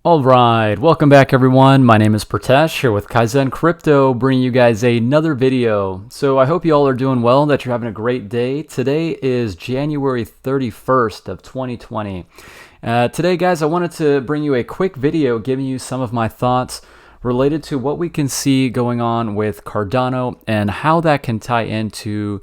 All right, welcome back everyone. My name is Pratesh here with Kaizen Crypto, bringing you guys another video. So I hope you all are doing well, that you're having a great day. Today is January 31st of 2020. Today, guys, I wanted to bring you a quick video giving you some of my thoughts related to what we can see going on with Cardano and how that can tie into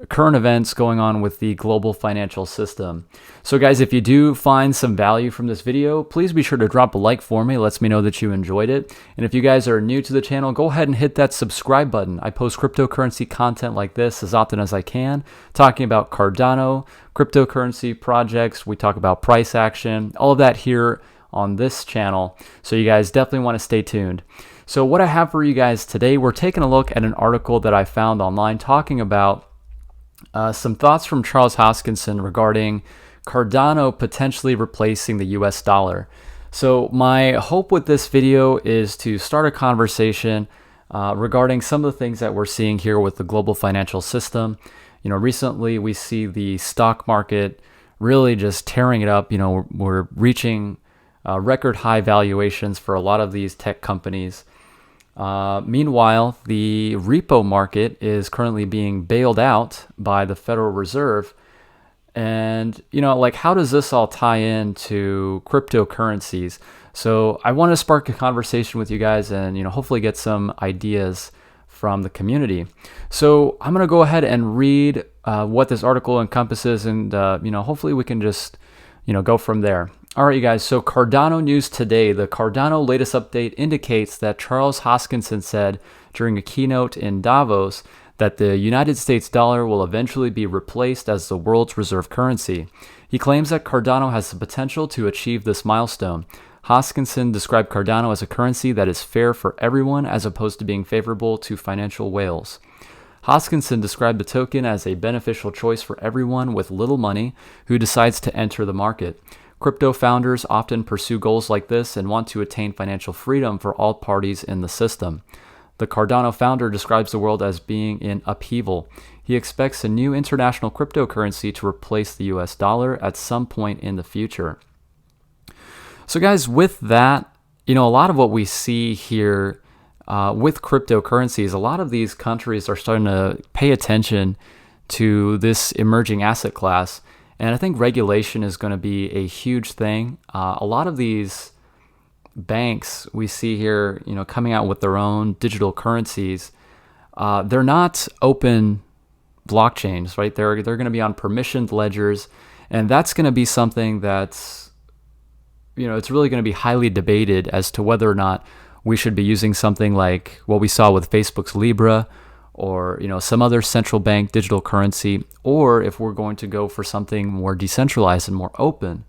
current events going on with the global financial system. So guys, if you do find some value from this video, please be sure to drop a like for me. It lets me know that you enjoyed it. And if you guys are new to the channel, go ahead and hit that subscribe button. I post cryptocurrency content like this as often as I can, talking about Cardano, cryptocurrency projects. We talk about price action, all of that here on this channel. So you guys definitely want to stay tuned. So what I have for you guys today, we're taking a look at an article that I found online talking about some thoughts from Charles Hoskinson regarding Cardano potentially replacing the US dollar. So my hope with this video is to start a conversation regarding some of the things that we're seeing here with the global financial system. You know, recently we see the stock market really just tearing it up. You know, we're reaching record high valuations for a lot of these tech companies. Meanwhile, the repo market is currently being bailed out by the Federal Reserve. And, you know, like, how does this all tie into cryptocurrencies? So I want to spark a conversation with you guys and, you know, hopefully get some ideas from the community. So I'm going to go ahead and read what this article encompasses, and, you know, hopefully we can just, you know, go from there. All right, you guys, so Cardano news today. The Cardano latest update indicates that Charles Hoskinson said during a keynote in Davos that the United States dollar will eventually be replaced as the world's reserve currency. He claims that Cardano has the potential to achieve this milestone. Hoskinson described Cardano as a currency that is fair for everyone as opposed to being favorable to financial whales. Hoskinson described the token as a beneficial choice for everyone with little money who decides to enter the market. Crypto founders often pursue goals like this and want to attain financial freedom for all parties in the system. The Cardano founder describes the world as being in upheaval. He expects a new international cryptocurrency to replace the US dollar at some point in the future. So guys, with that, you know, a lot of what we see here with cryptocurrencies, a lot of these countries are starting to pay attention to this emerging asset class. And I think regulation is going to be a huge thing. A lot of these banks we see here, you know, coming out with their own digital currencies, they're not open blockchains, right? They're going to be on permissioned ledgers, and that's going to be something that's, you know, it's really going to be highly debated as to whether or not we should be using something like what we saw with Facebook's Libra, or, you know, some other central bank digital currency, or if we're going to go for something more decentralized and more open.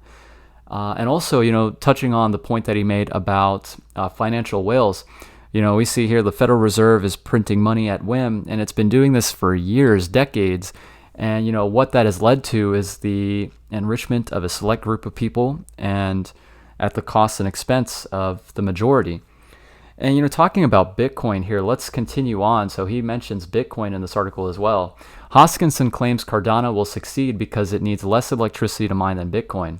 And also, you know, touching on the point that he made about financial whales, you know, we see here the Federal Reserve is printing money at whim, and it's been doing this for years, decades. And, you know, what that has led to is the enrichment of a select group of people and at the cost and expense of the majority. And, you know, talking about Bitcoin here, let's continue on. So he mentions Bitcoin in this article as well. Hoskinson claims Cardano will succeed because it needs less electricity to mine than Bitcoin.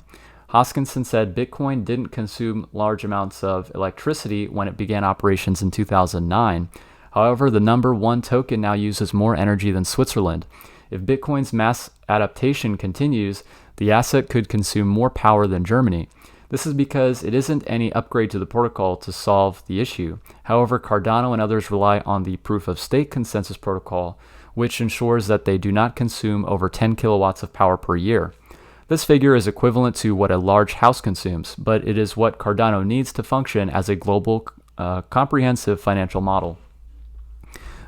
Hoskinson said Bitcoin didn't consume large amounts of electricity when it began operations in 2009. However, the number one token now uses more energy than Switzerland. If Bitcoin's mass adaptation continues, the asset could consume more power than Germany. This is because it isn't any upgrade to the protocol to solve the issue. However, Cardano and others rely on the proof-of-stake consensus protocol, which ensures that they do not consume over 10 kilowatts of power per year. This figure is equivalent to what a large house consumes, but it is what Cardano needs to function as a global, comprehensive financial model.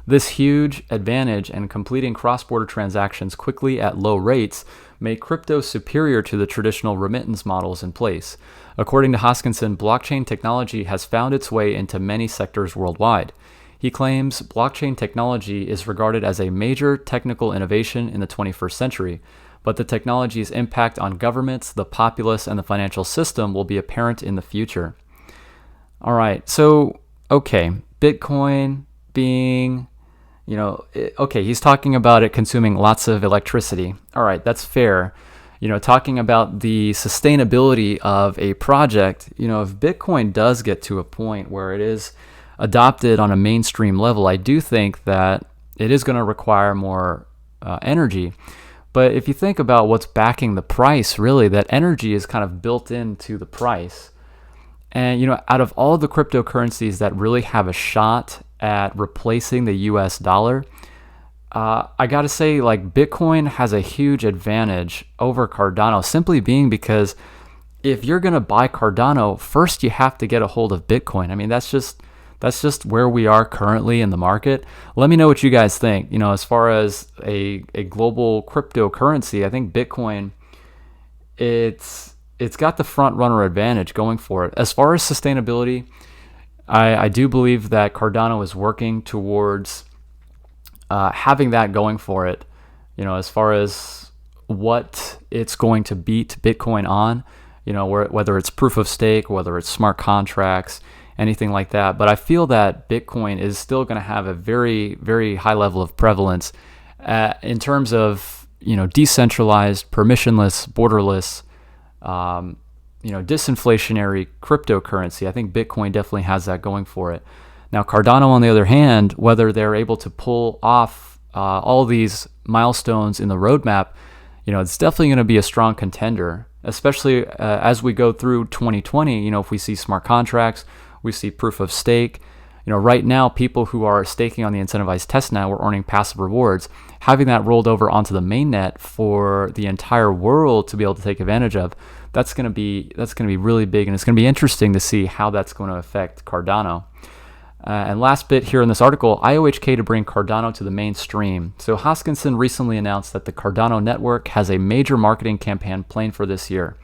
This huge advantage and completing cross-border transactions quickly at low rates make crypto superior to the traditional remittance models in place. According to Hoskinson, blockchain technology has found its way into many sectors worldwide. He claims blockchain technology is regarded as a major technical innovation in the 21st century, but the technology's impact on governments, the populace, and the financial system will be apparent in the future. All right, so, okay, Bitcoin being, you know, okay, he's talking about it consuming lots of electricity. All right, that's fair. talking about the sustainability of a project, if Bitcoin does get to a point where it is adopted on a mainstream level, I do think that it is going to require more energy. But if you think about what's backing the price, really, that energy is kind of built into the price. And, out of all the cryptocurrencies that really have a shot at replacing the US dollar, I got to say, like, Bitcoin has a huge advantage over Cardano, simply being because if you're going to buy Cardano, first you have to get a hold of Bitcoin. I mean, that's just where we are currently in the market. Let me know what you guys think. As far as a global cryptocurrency, I think Bitcoin, it's got the front runner advantage going for it. As far as sustainability, I do believe that Cardano is working towards having that going for it. As far as what it's going to beat Bitcoin on, whether it's proof of stake, whether it's smart contracts, anything like that. But I feel that Bitcoin is still going to have a very, very high level of prevalence in terms of, decentralized, permissionless, borderless, disinflationary cryptocurrency. I think Bitcoin definitely has that going for it. Now, Cardano, on the other hand, whether they're able to pull off all these milestones in the roadmap, it's definitely going to be a strong contender, especially as we go through 2020. If we see smart contracts, we see proof of stake. Right now, people who are staking on the incentivized testnet are earning passive rewards. Having that rolled over onto the mainnet for the entire world to be able to take advantage of, that's going to be really big, and it's going to be interesting to see how that's going to affect Cardano. And last bit here in this article, IOHK to bring Cardano to the mainstream. So Hoskinson recently announced that the Cardano network has a major marketing campaign planned for this year.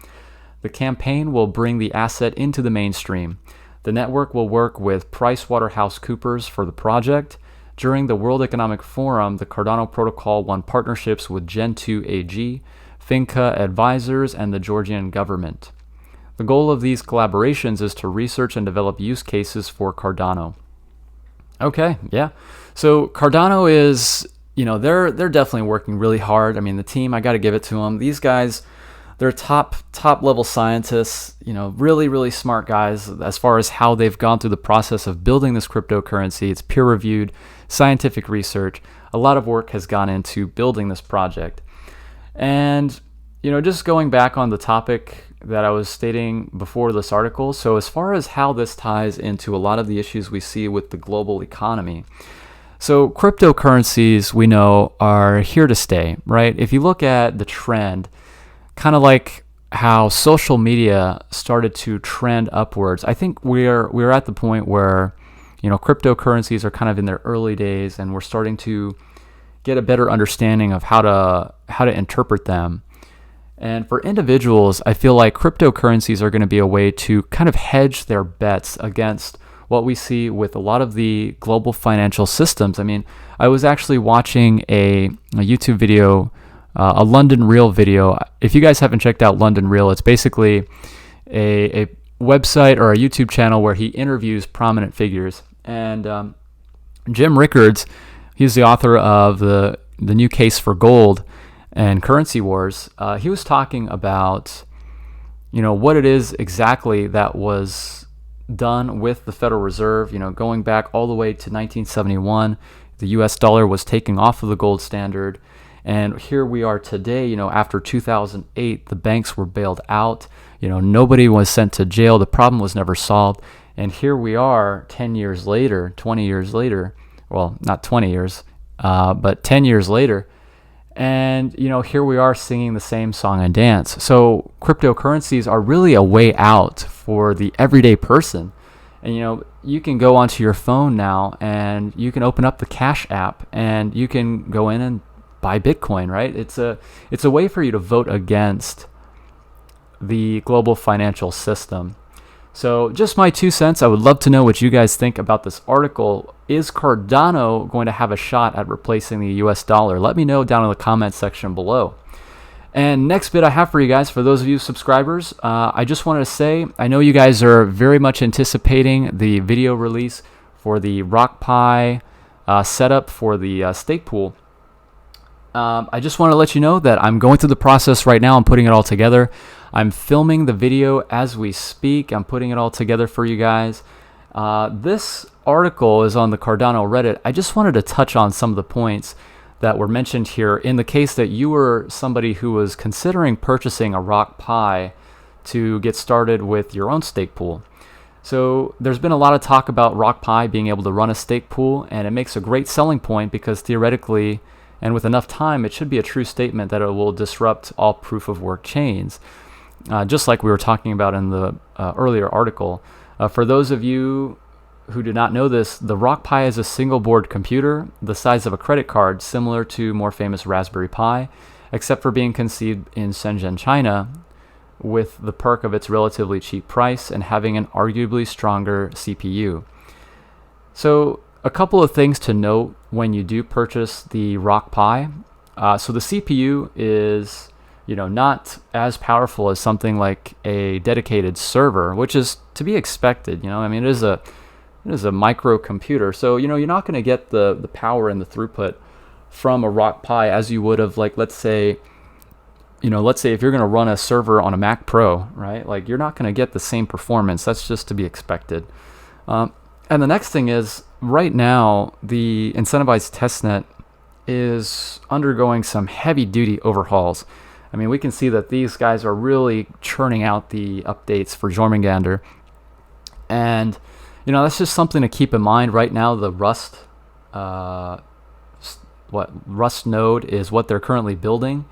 The campaign will bring the asset into the mainstream. The network will work with PricewaterhouseCoopers for the project. During the World Economic Forum, the Cardano protocol won partnerships with Gen2 AG, Finca Advisors, and the Georgian government. The goal of these collaborations is to research and develop use cases for Cardano. Okay, yeah. So Cardano is, they're definitely working really hard. I mean, the team, I got to give it to them. These guys, they're top level scientists, really, really smart guys as far as how they've gone through the process of building this cryptocurrency. It's peer reviewed scientific research. A lot of work has gone into building this project. And, just going back on the topic that I was stating before this article, so as far as how this ties into a lot of the issues we see with the global economy. So cryptocurrencies, we know, are here to stay, right? If you look at the trend, kind of like how social media started to trend upwards, I think we're at the point where, cryptocurrencies are kind of in their early days, and we're starting to get a better understanding of how to interpret them. And for individuals, I feel like cryptocurrencies are going to be a way to kind of hedge their bets against what we see with a lot of the global financial systems. I mean, I was actually watching a YouTube video, a London Real video. If you guys haven't checked out London Real, it's basically a website or a YouTube channel where he interviews prominent figures. And Jim Rickards, he's the author of the New Case for Gold and Currency Wars. He was talking about, what it is exactly that was done with the Federal Reserve, going back all the way to 1971. The US dollar was taking off of the gold standard. And here we are today, after 2008, the banks were bailed out. Nobody was sent to jail. The problem was never solved. And here we are 10 years later, 20 years later, well, not 20 years, but 10 years later. And, here we are singing the same song and dance. So cryptocurrencies are really a way out for the everyday person. And, you can go onto your phone now and you can open up the Cash app and you can go in and buy Bitcoin, right? It's a way for you to vote against the global financial system. So just my 2 cents. I would love to know what you guys think about this article. Is Cardano going to have a shot at replacing the US dollar? Let me know down in the comments section below. And next bit I have for you guys, for those of you subscribers, I just wanted to say, I know you guys are very much anticipating the video release for the RockPie setup for the stake pool. I just want to let you know that I'm going through the process right now. I'm putting it all together. I'm filming the video as we speak. I'm putting it all together for you guys. This article is on the Cardano Reddit. I just wanted to touch on some of the points that were mentioned here in the case that you were somebody who was considering purchasing a RockPie to get started with your own stake pool. So there's been a lot of talk about RockPie being able to run a stake pool, and it makes a great selling point because theoretically, and with enough time, it should be a true statement that it will disrupt all proof of work chains, just like we were talking about in the earlier article. For those of you who do not know this, the RockPie is a single board computer the size of a credit card, similar to more famous Raspberry Pi, except for being conceived in Shenzhen, China, with the perk of its relatively cheap price and having an arguably stronger CPU. So a couple of things to note when you do purchase the RockPie. So the CPU is, not as powerful as something like a dedicated server, which is to be expected. I mean, it is a microcomputer, so you're not going to get the power and the throughput from a RockPie as you would have, like, let's say if you're going to run a server on a Mac Pro, right? Like, you're not going to get the same performance. That's just to be expected. And the next thing is, right now, the incentivized testnet is undergoing some heavy-duty overhauls. I mean, we can see that these guys are really churning out the updates for Jormungandr. And, that's just something to keep in mind. Right now, the Rust node is what they're currently building.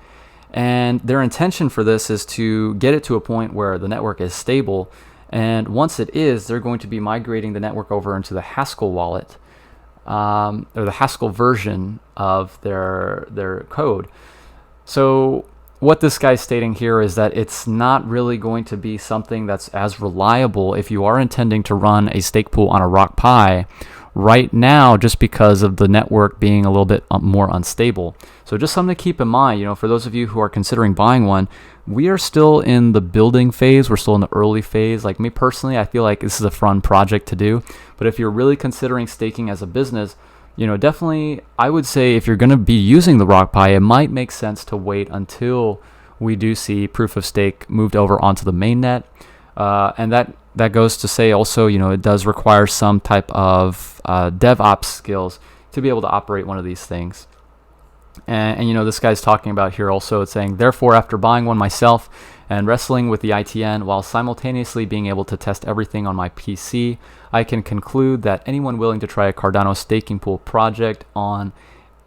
And their intention for this is to get it to a point where the network is stable. And once it is, they're going to be migrating the network over into the Haskell wallet, or the Haskell version of their code. So what this guy's stating here is that it's not really going to be something that's as reliable if you are intending to run a stake pool on a RockPie right now, just because of the network being a little bit more unstable. So just something to keep in mind, for those of you who are considering buying one, we are still in the building phase. We're still in the early phase. Like me personally, I feel like this is a fun project to do. But if you're really considering staking as a business, definitely I would say if you're going to be using the RockPie, it might make sense to wait until we do see proof of stake moved over onto the mainnet. And that goes to say also, it does require some type of DevOps skills to be able to operate one of these things. And this guy's talking about here also, it's saying, therefore, after buying one myself and wrestling with the ITN while simultaneously being able to test everything on my PC, I can conclude that anyone willing to try a Cardano staking pool project on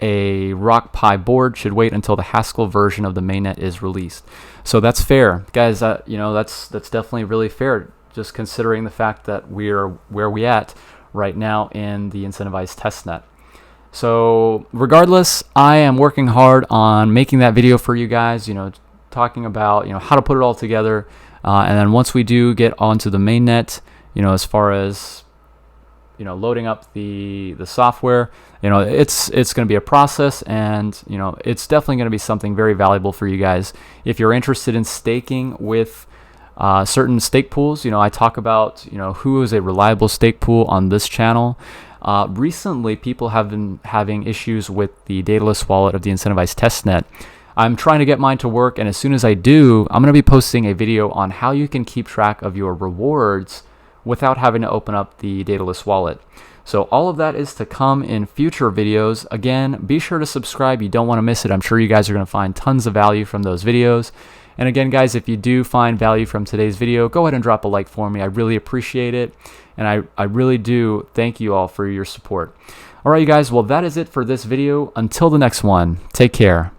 a RockPie board should wait until the Haskell version of the mainnet is released. So that's fair, guys. That's definitely really fair, just considering the fact that we're where we at right now in the incentivized testnet. So regardless, I am working hard on making that video for you guys, talking about, how to put it all together. And then once we do get onto the mainnet, as far as, loading up the software, it's going to be a process, and, it's definitely going to be something very valuable for you guys. If you're interested in staking with certain stake pools, I talk about, who is a reliable stake pool on this channel. Recently, people have been having issues with the dataless wallet of the incentivized testnet. I'm trying to get mine to work, and as soon as I do, I'm going to be posting a video on how you can keep track of your rewards without having to open up the dataless wallet. So all of that is to come in future videos. Again, be sure to subscribe. You don't want to miss it. I'm sure you guys are going to find tons of value from those videos. And again, guys, if you do find value from today's video, go ahead and drop a like for me. I really appreciate it. And I really do thank you all for your support. All right, you guys, well, that is it for this video. Until the next one, take care.